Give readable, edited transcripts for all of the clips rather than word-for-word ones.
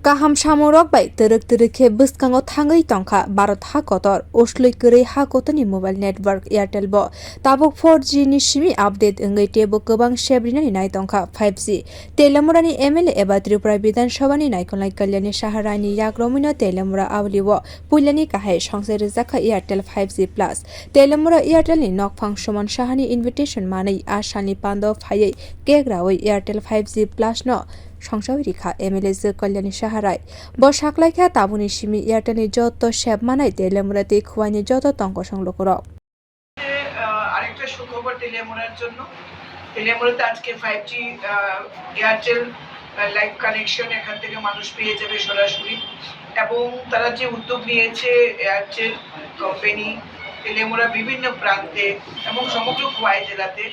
Kaham samurok bai terek ke buskango thangai tongkha Bharat hakotor osloi korei hakotoni mobile network AIRTEL bo tabok 4G ni simi update engai tebo gobang sebrinani nai tongkha 5G Teliamura ni MLA eba Tripura bidhansabha ni naikolnai Kalyani saha ni yagromino Teliamura aguli bo puial ni kahai songsai rwjak AIRTEL 5G plus Teliamura AIRTEL ni nokphang soman saha ni invitation manei asani pando phaiei kegraoi AIRTEL 5G plus no songsai rwkha MLA Kalyani saha bo saklaikha tabuni simi AIRTEL ni joto seb manai Teliamura te খুয়াইনি joto tong kosong loku rok আরেকটা সুখবর টেলিয়ামুরার জন্য। টেলিয়ামুরাতে আজকে 5G Airtel live connection এখান থেকে মানুষ পেয়ে যাবে সরাসরি, এবং তারা যে উদ্যোগ নিয়েছে এয়ারটেল কোম্পানি টেলিয়ামুরা বিভিন্ন প্রান্তে এবং সমগ্র খোয়াই জেলাতে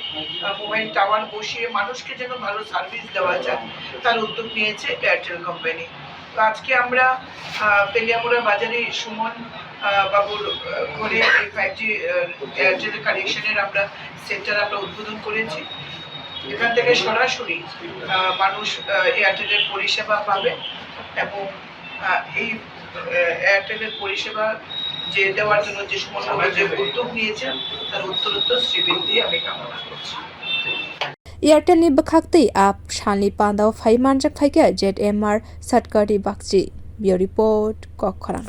মোবাইল টাওয়ার বসিয়ে মানুষকে যেন ভালো সার্ভিস দেওয়া যায় তার উদ্যোগ নিয়েছে এয়ারটেল কোম্পানি। তো আজকে আমরা তেলিয়ামুরা বাজারে সুমন বাবুর করে এই 5G এয়ারটেল কানেকশনের আমরা সেন্টার উদ্বোধন করেছি। এখান থেকে সরাসরি মানুষ এয়ারটেলের পরিষেবা পাবে, এবং এই এয়ারটেলের পরিষেবা যে দেওয়ার জন্য যে সুমন বাবু যে উদ্যোগ নিয়েছেন তার উত্তরোত্তর শ্রীবৃদ্ধি আমি কামনা করছি। AIRTEL ni bkhakti ap shalni pandao phai manjak phaika ZMR satkari bakchi bio report kokkhorang।